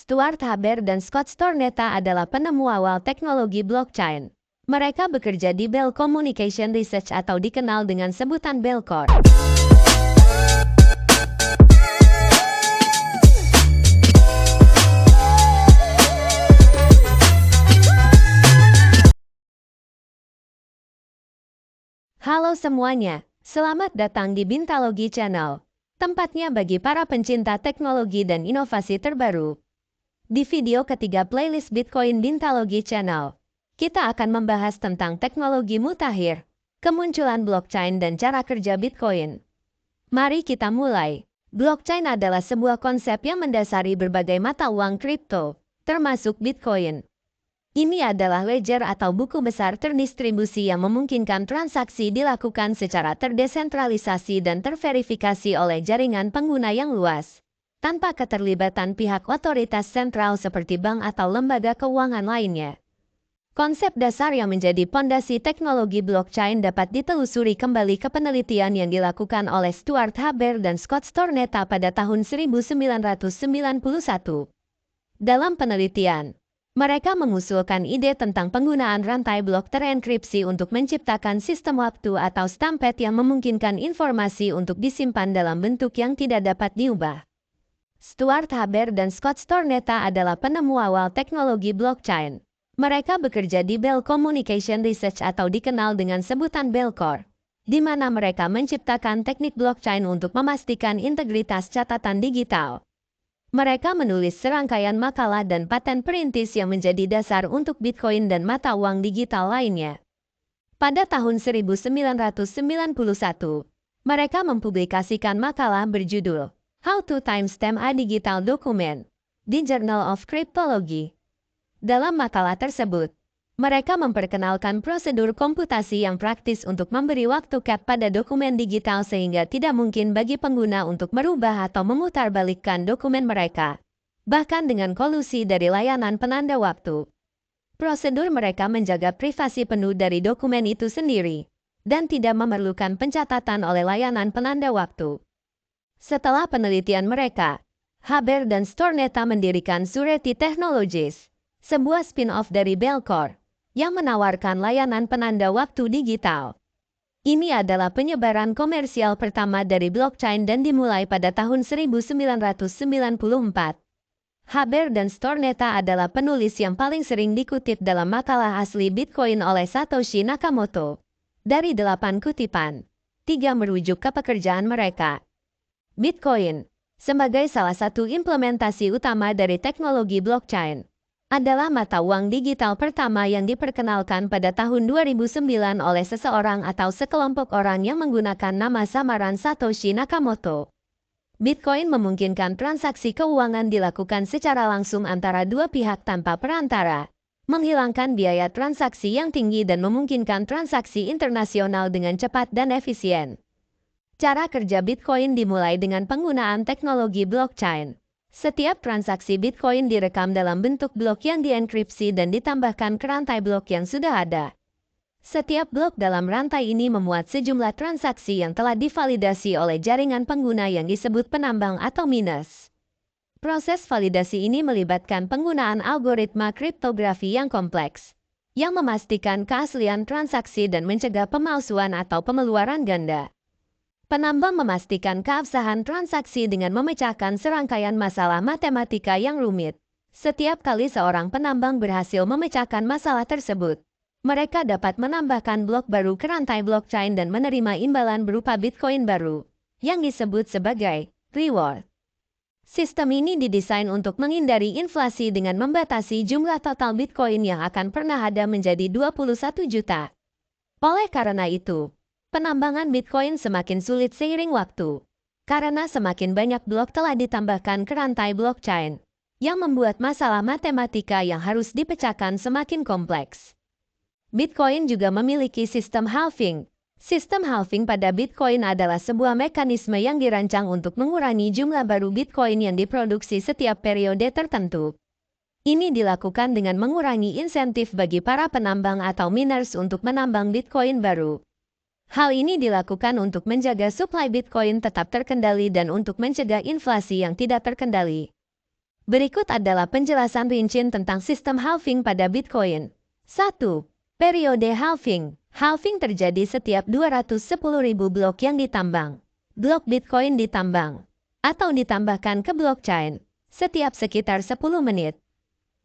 Stuart Haber dan Scott Stornetta adalah penemu awal teknologi blockchain. Mereka bekerja di Bell Communication Research atau dikenal dengan sebutan Bellcore. Halo semuanya, selamat datang di Bintalogi Channel, tempatnya bagi para pencinta teknologi dan inovasi terbaru. Di video ketiga playlist Bitcoin Bintalogi Channel, kita akan membahas tentang teknologi mutakhir, kemunculan blockchain dan cara kerja Bitcoin. Mari kita mulai. Blockchain adalah sebuah konsep yang mendasari berbagai mata uang kripto, termasuk Bitcoin. Ini adalah ledger atau buku besar terdistribusi yang memungkinkan transaksi dilakukan secara terdesentralisasi dan terverifikasi oleh jaringan pengguna yang luas, tanpa keterlibatan pihak otoritas sentral seperti bank atau lembaga keuangan lainnya. Konsep dasar yang menjadi pondasi teknologi blockchain dapat ditelusuri kembali ke penelitian yang dilakukan oleh Stuart Haber dan Scott Stornetta pada tahun 1991. Dalam penelitian, mereka mengusulkan ide tentang penggunaan rantai blok terenkripsi untuk menciptakan sistem waktu atau stamped yang memungkinkan informasi untuk disimpan dalam bentuk yang tidak dapat diubah. Stuart Haber dan Scott Stornetta adalah penemu awal teknologi blockchain. Mereka bekerja di Bell Communication Research atau dikenal dengan sebutan Bellcore, di mana mereka menciptakan teknik blockchain untuk memastikan integritas catatan digital. Mereka menulis serangkaian makalah dan paten perintis yang menjadi dasar untuk Bitcoin dan mata uang digital lainnya. Pada tahun 1991, mereka mempublikasikan makalah berjudul How to Timestamp a Digital Document di Journal of Cryptology. Dalam makalah tersebut, mereka memperkenalkan prosedur komputasi yang praktis untuk memberi waktu cap pada dokumen digital sehingga tidak mungkin bagi pengguna untuk merubah atau memutarbalikkan dokumen mereka, bahkan dengan kolusi dari layanan penanda waktu. Prosedur mereka menjaga privasi penuh dari dokumen itu sendiri, dan tidak memerlukan pencatatan oleh layanan penanda waktu. Setelah penelitian mereka, Haber dan Stornetta mendirikan Surety Technologies, sebuah spin-off dari Bellcore, yang menawarkan layanan penanda waktu digital. Ini adalah penyebaran komersial pertama dari blockchain dan dimulai pada tahun 1994. Haber dan Stornetta adalah penulis yang paling sering dikutip dalam makalah asli Bitcoin oleh Satoshi Nakamoto. Dari 8 kutipan, 3 merujuk ke pekerjaan mereka. Bitcoin, sebagai salah satu implementasi utama dari teknologi blockchain, adalah mata uang digital pertama yang diperkenalkan pada tahun 2009 oleh seseorang atau sekelompok orang yang menggunakan nama samaran Satoshi Nakamoto. Bitcoin memungkinkan transaksi keuangan dilakukan secara langsung antara dua pihak tanpa perantara, menghilangkan biaya transaksi yang tinggi dan memungkinkan transaksi internasional dengan cepat dan efisien. Cara kerja Bitcoin dimulai dengan penggunaan teknologi blockchain. Setiap transaksi Bitcoin direkam dalam bentuk blok yang dienkripsi dan ditambahkan ke rantai blok yang sudah ada. Setiap blok dalam rantai ini memuat sejumlah transaksi yang telah divalidasi oleh jaringan pengguna yang disebut penambang atau miners. Proses validasi ini melibatkan penggunaan algoritma kriptografi yang kompleks, yang memastikan keaslian transaksi dan mencegah pemalsuan atau pemeluaran ganda. Penambang memastikan keabsahan transaksi dengan memecahkan serangkaian masalah matematika yang rumit. Setiap kali seorang penambang berhasil memecahkan masalah tersebut, mereka dapat menambahkan blok baru ke rantai blockchain dan menerima imbalan berupa Bitcoin baru, yang disebut sebagai reward. Sistem ini didesain untuk menghindari inflasi dengan membatasi jumlah total Bitcoin yang akan pernah ada menjadi 21 juta. Oleh karena itu, penambangan Bitcoin semakin sulit seiring waktu, karena semakin banyak blok telah ditambahkan ke rantai blockchain, yang membuat masalah matematika yang harus dipecahkan semakin kompleks. Bitcoin juga memiliki sistem halving. Sistem halving pada Bitcoin adalah sebuah mekanisme yang dirancang untuk mengurangi jumlah baru Bitcoin yang diproduksi setiap periode tertentu. Ini dilakukan dengan mengurangi insentif bagi para penambang atau miners untuk menambang Bitcoin baru. Hal ini dilakukan untuk menjaga suplai Bitcoin tetap terkendali dan untuk mencegah inflasi yang tidak terkendali. Berikut adalah penjelasan rinci tentang sistem halving pada Bitcoin. 1. Periode halving. Halving terjadi setiap 210.000 blok yang ditambang. Blok Bitcoin ditambang atau ditambahkan ke blockchain setiap sekitar 10 menit.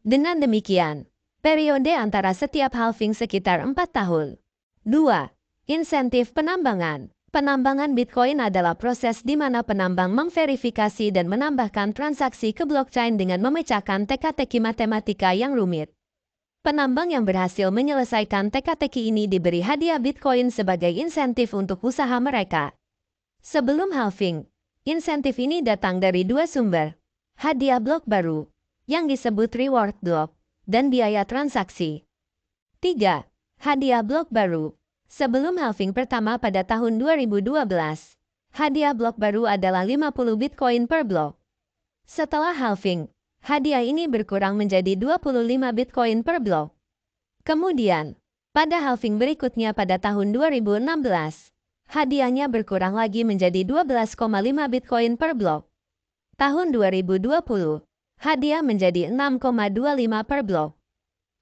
Dengan demikian, periode antara setiap halving sekitar 4 tahun. 2. Insentif penambangan. Penambangan Bitcoin adalah proses di mana penambang memverifikasi dan menambahkan transaksi ke blockchain dengan memecahkan teka-teki matematika yang rumit. Penambang yang berhasil menyelesaikan teka-teki ini diberi hadiah Bitcoin sebagai insentif untuk usaha mereka. Sebelum halving, insentif ini datang dari dua sumber: hadiah blok baru, yang disebut reward block, dan biaya transaksi. 3. Hadiah blok baru. Sebelum halving pertama pada tahun 2012, hadiah blok baru adalah 50 Bitcoin per blok. Setelah halving, hadiah ini berkurang menjadi 25 Bitcoin per blok. Kemudian, pada halving berikutnya pada tahun 2016, hadiahnya berkurang lagi menjadi 12,5 Bitcoin per blok. Tahun 2020, hadiah menjadi 6,25 per blok.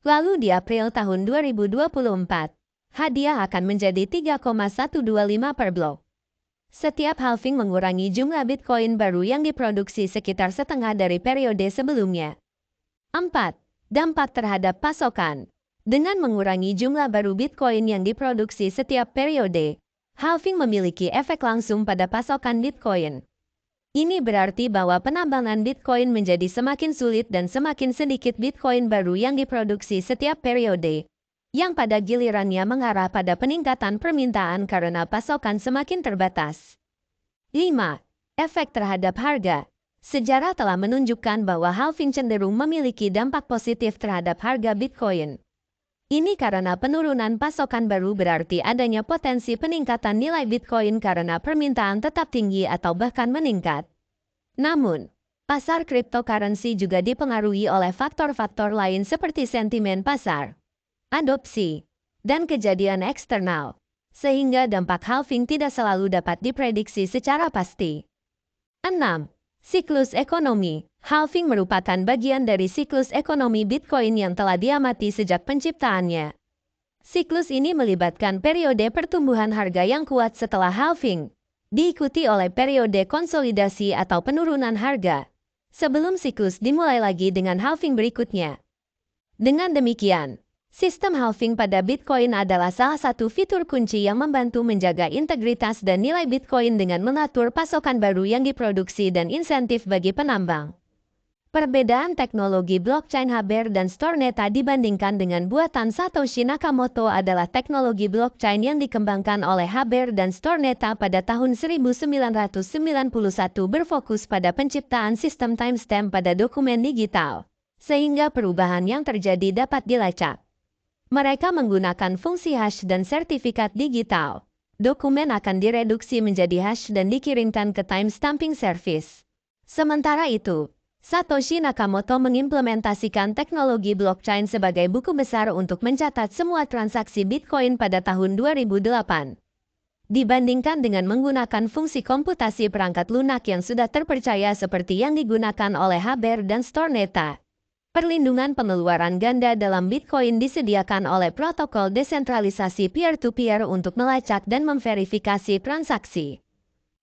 Lalu di April tahun 2024, hadiah akan menjadi 3,125 per blok. Setiap halving mengurangi jumlah Bitcoin baru yang diproduksi sekitar setengah dari periode sebelumnya. 4. Dampak terhadap pasokan. Dengan mengurangi jumlah baru Bitcoin yang diproduksi setiap periode, halving memiliki efek langsung pada pasokan Bitcoin. Ini berarti bahwa penambangan Bitcoin menjadi semakin sulit dan semakin sedikit Bitcoin baru yang diproduksi setiap periode, yang pada gilirannya mengarah pada peningkatan permintaan karena pasokan semakin terbatas. 5. Efek terhadap harga. Sejarah telah menunjukkan bahwa halving cenderung memiliki dampak positif terhadap harga Bitcoin. Ini karena penurunan pasokan baru berarti adanya potensi peningkatan nilai Bitcoin karena permintaan tetap tinggi atau bahkan meningkat. Namun, pasar cryptocurrency juga dipengaruhi oleh faktor-faktor lain seperti sentimen pasar, adopsi, dan kejadian eksternal, sehingga dampak halving tidak selalu dapat diprediksi secara pasti. 6. Siklus ekonomi. Halving merupakan bagian dari siklus ekonomi Bitcoin yang telah diamati sejak penciptaannya. Siklus ini melibatkan periode pertumbuhan harga yang kuat setelah halving, diikuti oleh periode konsolidasi atau penurunan harga, sebelum siklus dimulai lagi dengan halving berikutnya. Dengan demikian, sistem halving pada Bitcoin adalah salah satu fitur kunci yang membantu menjaga integritas dan nilai Bitcoin dengan mengatur pasokan baru yang diproduksi dan insentif bagi penambang. Perbedaan teknologi blockchain Haber dan Storneta dibandingkan dengan buatan Satoshi Nakamoto adalah teknologi blockchain yang dikembangkan oleh Haber dan Storneta pada tahun 1991 berfokus pada penciptaan sistem timestamp pada dokumen digital, sehingga perubahan yang terjadi dapat dilacak. Mereka menggunakan fungsi hash dan sertifikat digital. Dokumen akan direduksi menjadi hash dan dikirimkan ke timestamping service. Sementara itu, Satoshi Nakamoto mengimplementasikan teknologi blockchain sebagai buku besar untuk mencatat semua transaksi Bitcoin pada tahun 2008. Dibandingkan dengan menggunakan fungsi komputasi perangkat lunak yang sudah terpercaya seperti yang digunakan oleh Haber dan Storneta, perlindungan pengeluaran ganda dalam Bitcoin disediakan oleh protokol desentralisasi peer-to-peer untuk melacak dan memverifikasi transaksi.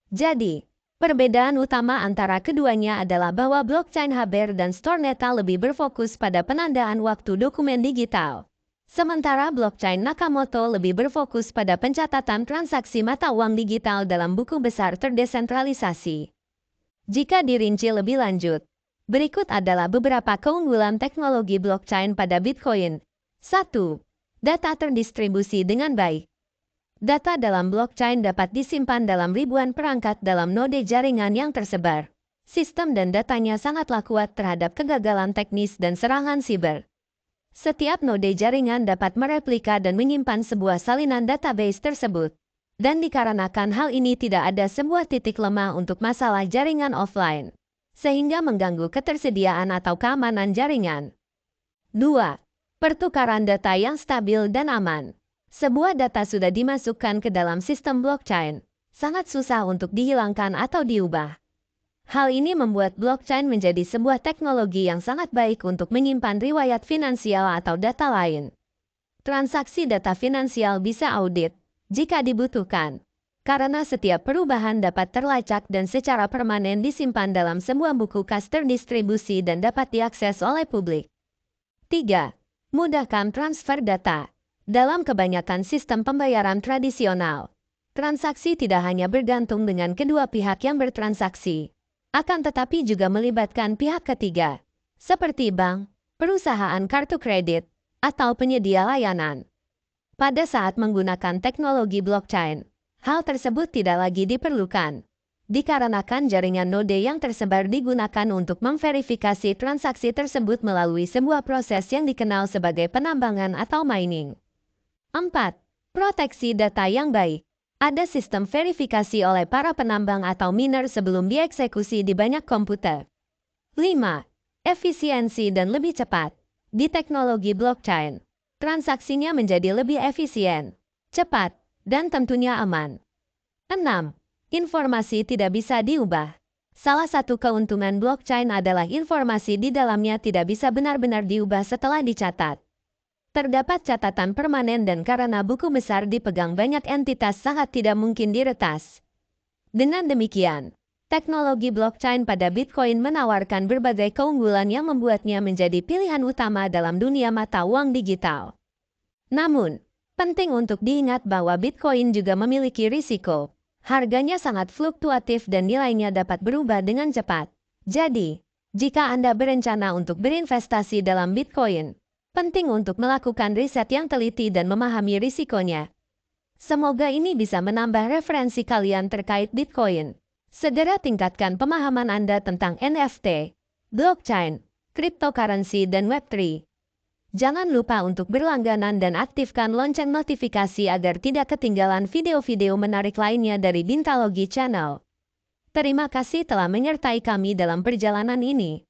Jadi, perbedaan utama antara keduanya adalah bahwa blockchain Haber dan Storneta lebih berfokus pada penandaan waktu dokumen digital, sementara blockchain Nakamoto lebih berfokus pada pencatatan transaksi mata uang digital dalam buku besar terdesentralisasi. Jika dirinci lebih lanjut, berikut adalah beberapa keunggulan teknologi blockchain pada Bitcoin. 1. Data terdistribusi dengan baik. Data dalam blockchain dapat disimpan dalam ribuan perangkat dalam node jaringan yang tersebar. Sistem dan datanya sangatlah kuat terhadap kegagalan teknis dan serangan siber. Setiap node jaringan dapat mereplika dan menyimpan sebuah salinan database tersebut. Dan dikarenakan hal ini tidak ada sebuah titik lemah untuk masalah jaringan offline, sehingga mengganggu ketersediaan atau keamanan jaringan. 2. Pertukaran data yang stabil dan aman. Sebuah data sudah dimasukkan ke dalam sistem blockchain, sangat susah untuk dihilangkan atau diubah. Hal ini membuat blockchain menjadi sebuah teknologi yang sangat baik untuk menyimpan riwayat finansial atau data lain. Transaksi data finansial bisa audit jika dibutuhkan, karena setiap perubahan dapat terlacak dan secara permanen disimpan dalam sebuah buku kas terdistribusi dan dapat diakses oleh publik. 3. Mudahkan transfer data. Dalam kebanyakan sistem pembayaran tradisional, transaksi tidak hanya bergantung dengan kedua pihak yang bertransaksi, akan tetapi juga melibatkan pihak ketiga, seperti bank, perusahaan kartu kredit, atau penyedia layanan. Pada saat menggunakan teknologi blockchain, hal tersebut tidak lagi diperlukan, dikarenakan jaringan node yang tersebar digunakan untuk memverifikasi transaksi tersebut melalui sebuah proses yang dikenal sebagai penambangan atau mining. 4. Proteksi data yang baik. Ada sistem verifikasi oleh para penambang atau miner sebelum dieksekusi di banyak komputer. 5. Efisiensi dan lebih cepat. Di teknologi blockchain, transaksinya menjadi lebih efisien, cepat, dan tentunya aman. 6. Informasi tidak bisa diubah. Salah satu keuntungan blockchain adalah informasi di dalamnya tidak bisa benar-benar diubah setelah dicatat. Terdapat catatan permanen dan karena buku besar dipegang banyak entitas sangat tidak mungkin diretas. Dengan demikian, teknologi blockchain pada Bitcoin menawarkan berbagai keunggulan yang membuatnya menjadi pilihan utama dalam dunia mata uang digital. Namun, penting untuk diingat bahwa Bitcoin juga memiliki risiko. Harganya sangat fluktuatif dan nilainya dapat berubah dengan cepat. Jadi, jika Anda berencana untuk berinvestasi dalam Bitcoin, penting untuk melakukan riset yang teliti dan memahami risikonya. Semoga ini bisa menambah referensi kalian terkait Bitcoin. Segera tingkatkan pemahaman Anda tentang NFT, blockchain, cryptocurrency, dan Web3. Jangan lupa untuk berlangganan dan aktifkan lonceng notifikasi agar tidak ketinggalan video-video menarik lainnya dari Bintalogi Channel. Terima kasih telah menyertai kami dalam perjalanan ini.